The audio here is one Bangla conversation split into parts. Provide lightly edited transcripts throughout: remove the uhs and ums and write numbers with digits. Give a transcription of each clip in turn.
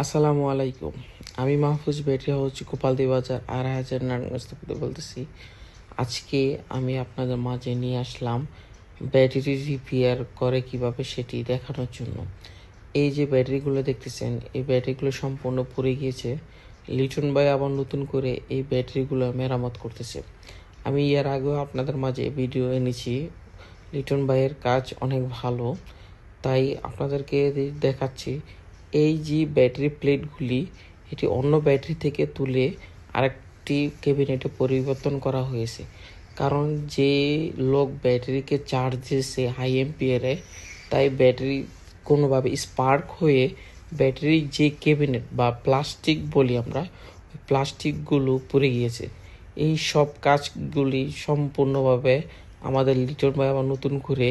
আসসালামু আলাইকুম। আমি মাহফুজ ব্যাটারি হাউস গোপালদি বাজার আড়াই নারায়ণগঞ্জ থেকে বলতেছি। আজকে আমি আপনাদের মাঝে নিয়ে আসলাম ব্যাটারি রিপেয়ার করে কিভাবে সেটি দেখানোর জন্য। এই যে ব্যাটারিগুলো দেখতেছেন, এই ব্যাটারিগুলো সম্পূর্ণ পুড়ে গিয়েছে। লিটন ভাই আবার নতুন করে এই ব্যাটারিগুলো মেরামত করতেছে। আমি এর আগেও আপনাদের মাঝে ভিডিও এনেছি। লিটন ভাইয়ের কাজ অনেক ভালো, তাই আপনাদেরকে দেখাচ্ছি। এই যে ব্যাটারি প্লেটগুলি, এটি অন্য ব্যাটারি থেকে তুলে আরেকটি ক্যাবিনেটে পরিবর্তন করা হয়েছে। কারণ যে লোক ব্যাটারিকে চার্জ দিয়েছে হাই এম্পিয়ারে, তাই ব্যাটারি কোনোভাবে স্পার্ক হয়ে ব্যাটারির যে ক্যাবিনেট বা প্লাস্টিক বলি আমরা, ওই প্লাস্টিকগুলো পুড়ে গিয়েছে। এই সব কাজগুলি সম্পূর্ণভাবে আমাদের লিটন ভাই আবার নতুন করে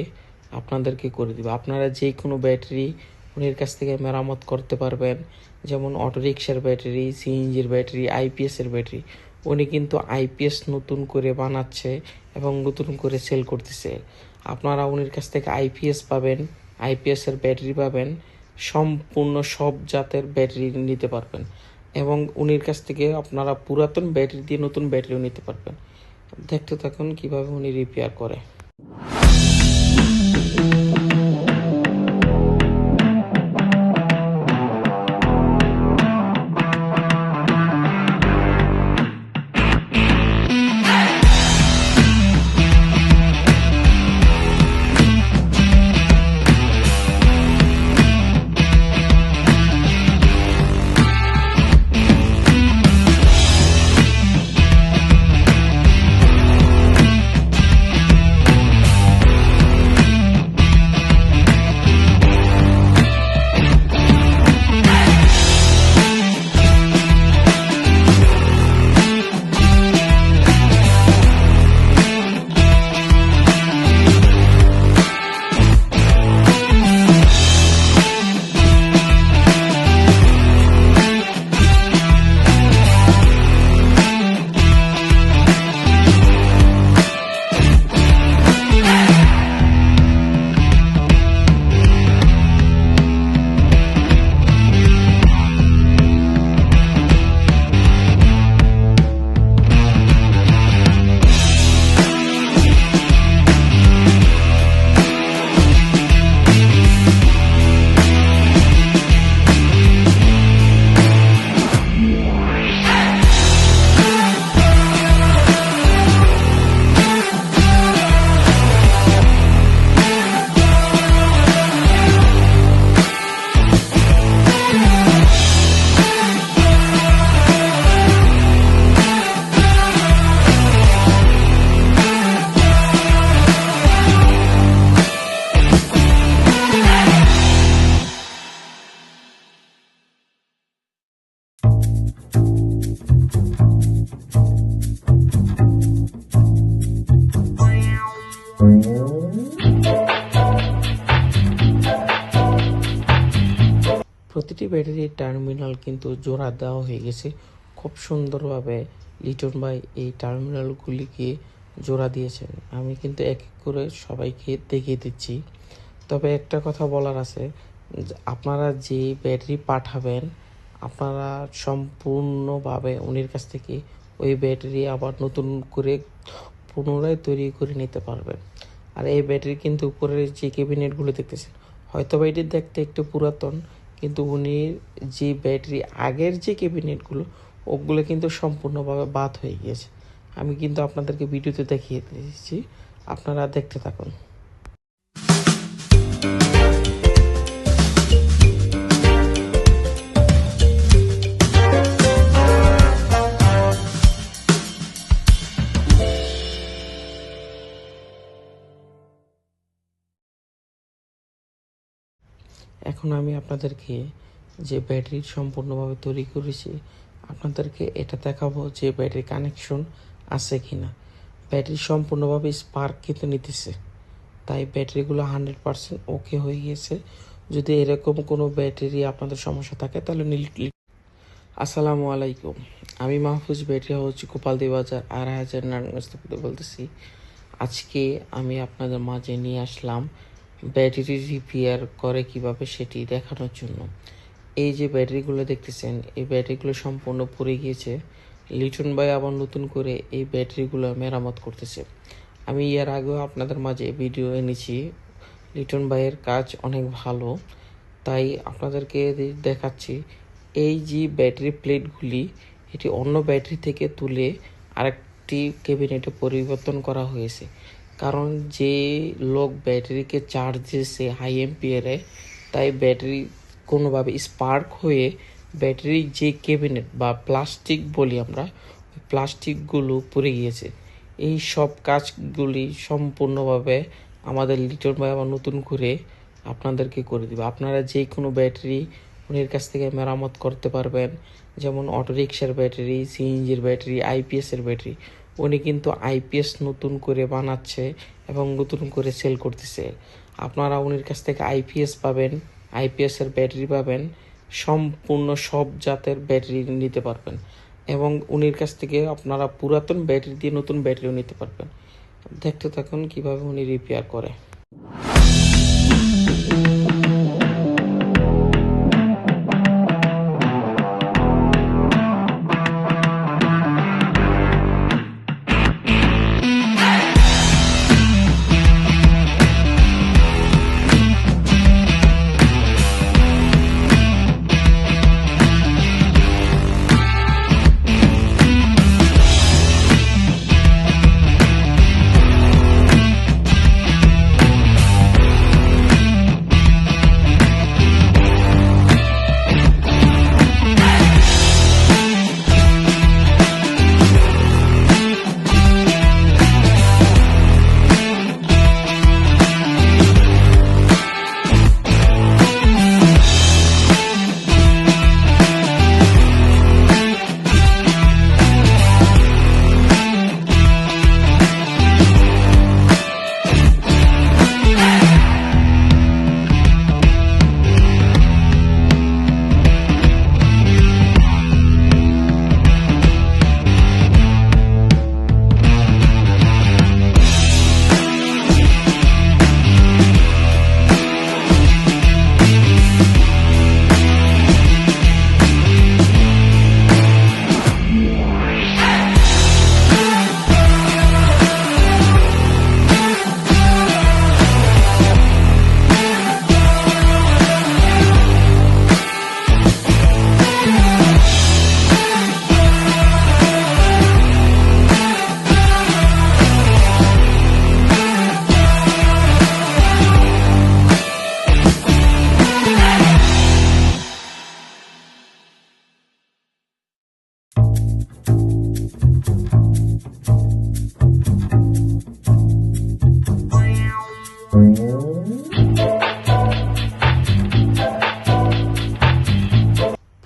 আপনাদেরকে করে দিবে। আপনারা যে কোনো ব্যাটারি উনির কাছ থেকে মেরামত করতে পারবেন, যেমন অটোরিকশার ব্যাটারি, সিএনজির ব্যাটারি, আইপিএসের ব্যাটারি। উনি কিন্তু আইপিএস নতুন করে বানাচ্ছে এবং নতুন করে সেল করতেছে। আপনারা উনির কাছ থেকে আইপিএস পাবেন, আইপিএসের ব্যাটারি পাবেন, সম্পূর্ণ সব জাতের ব্যাটারি নিতে পারবেন। এবং উনির কাছ থেকে আপনারা পুরাতন ব্যাটারি দিয়ে নতুন ব্যাটারিও নিতে পারবেন। দেখতে থাকুন কিভাবে উনি রিপেয়ার করে। প্রতিটি ব্যাটারির টার্মিনাল কিন্তু জোড়া দেওয়া হয়ে গেছে। খুব সুন্দরভাবে লিটন ভাই এই টার্মিনালগুলিকে জোড়া দিয়েছেন। আমি কিন্তু এক এক করে সবাইকে দেখিয়ে দিচ্ছি। তবে একটা কথা বলার আছে, আপনারা যে ব্যাটারি পাঠাবেন, আপনারা সম্পূর্ণভাবে উনির কাছ থেকে ওই ব্যাটারি আবার নতুন করে পুনরায় তৈরি করে নিতে পারবেন। আর এই ব্যাটারি কিন্তু উপরের যে ক্যাবিনেটগুলো দেখতেছেন, হয়তো বা এটি দেখতে একটু পুরাতন, কিন্তু উনি যে ব্যাটারি আগের যে ক্যাবিনেটগুলো, ওগুলো কিন্তু সম্পূর্ণভাবে বাদ হয়ে গিয়েছে। আমি কিন্তু আপনাদেরকে ভিডিওতে দেখিয়ে দিয়েছি, আপনারা দেখতে থাকুন। এখন আমি আপনাদেরকে যে ব্যাটারি সম্পূর্ণভাবে তৈরি করেছি, আপনাদেরকে এটা দেখাবো যে ব্যাটারি কানেকশন আছে কিনা। ব্যাটারি সম্পূর্ণভাবে স্পার্ক কিন্তু নিতেছে, তাই ব্যাটারিগুলো 100% ওকে হয়ে গিয়েছে। যদি এরকম কোনো ব্যাটারি আপনাদের সমস্যা থাকে তাহলে আসসালামু আলাইকুম। আমি মাহফুজ ব্যাটারি হাউস গোপালদি বাজার আড়াই নারায়ণগঞ্জ থেকে বলতেছি। আজকে আমি আপনাদের মাঝে নিয়ে আসলাম ব্যাটারি রিপেয়ার করে কিভাবে সেটি দেখানোর জন্য। এই যে ব্যাটারিগুলো দেখতেছেন, এই ব্যাটারিগুলো সম্পূর্ণ পুড়ে গিয়েছে। লিটন ভাই আবার নতুন করে এই ব্যাটারিগুলো মেরামত করতেছে। আমি এর আগেও আপনাদের মাঝে ভিডিও এনেছি। লিটন ভাইয়ের কাজ অনেক ভালো, তাই আপনাদেরকে দেখাচ্ছি। এই যে ব্যাটারি প্লেটগুলি, এটি অন্য ব্যাটারি থেকে তুলে আরেকটি ক্যাবিনেটে পরিবর্তন করা হয়েছে। কারণ যে লোক ব্যাটারিকে চার্জ দিয়েছে হাই এম্পিয়ারে, তাই ব্যাটারি কোনোভাবে স্পার্ক হয়ে ব্যাটারির যে ক্যাবিনেট বা প্লাস্টিক বলি আমরা, ওই প্লাস্টিকগুলো পুড়ে গিয়েছে। এই সব কাজগুলি সম্পূর্ণভাবে আমাদের লিটন ভাই আবার নতুন করে আপনাদেরকে করে দিবে। আপনারা যে কোনো ব্যাটারি উনির কাছ থেকে মেরামত করতে পারবেন, যেমন অটোরিকশার ব্যাটারি, সিএনজির ব্যাটারি, আইপিএসের ব্যাটারি। উনি কিন্তু আইপিএস নতুন করে বানাচ্ছে এবং নতুন করে সেল করতেছে। আপনারা উনির কাছ থেকে আইপিএস পাবেন, আইপিএসের ব্যাটারি পাবেন, সম্পূর্ণ সব জাতের ব্যাটারি নিতে পারবেন। এবং উনির কাছ থেকে আপনারা পুরাতন ব্যাটারি দিয়ে নতুন ব্যাটারিও নিতে পারবেন। দেখতে থাকুন কিভাবে উনি রিপেয়ার করে।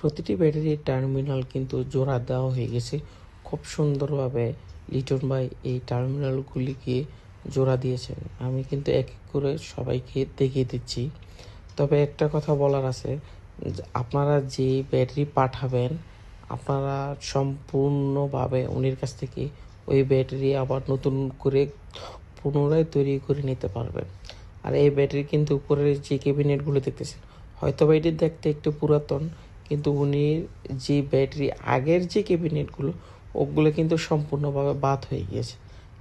প্রতিটি ব্যাটারির টার্মিনাল কিন্তু জোড়া দেওয়া হয়ে গেছে। খুব সুন্দরভাবে লিটন ভাই এই টার্মিনালগুলিকে জোড়া দিয়েছেন। আমি কিন্তু এক এক করে সবাইকে দেখিয়ে দিচ্ছি। তবে একটা কথা বলার আছে, আপনারা যে ব্যাটারি পাঠাবেন, আপনারা সম্পূর্ণভাবে উনির কাছ থেকে ওই ব্যাটারি আবার নতুন করে পুনরায় তৈরি করে নিতে পারবেন। আর এই ব্যাটারি কিন্তু উপরের যে ক্যাবিনেটগুলো দেখতেছেন, হয়তো বা এটি দেখতে একটু পুরাতন, কিন্তু উনি যে ব্যাটারি আগের যে ক্যাবিনেটগুলো, ওগুলো কিন্তু সম্পূর্ণভাবে বাদ হয়ে গিয়েছে।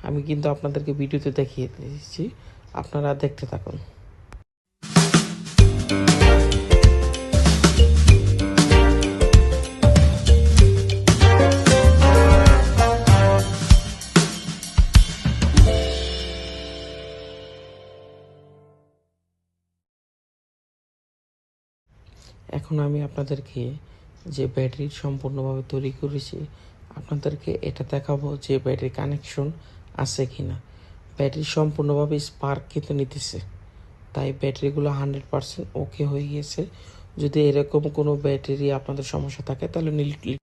আমি কিন্তু আপনাদেরকে ভিডিওতে দেখিয়ে দিয়েছি, আপনারা দেখতে থাকুন। এখন আমি আপনাদেরকে যে ব্যাটারি সম্পূর্ণভাবে তৈরি করেছি, আপনাদেরকে এটা দেখাবো যে ব্যাটারি কানেকশন আছে কিনা। ব্যাটারি সম্পূর্ণভাবে স্পার্ক কিন্তু নিতেছে, তাই ব্যাটারিগুলো 100% ওকে হয়ে গিয়েছে। যদি এরকম কোনো ব্যাটারি আপনাদের সমস্যা থাকে, তাহলে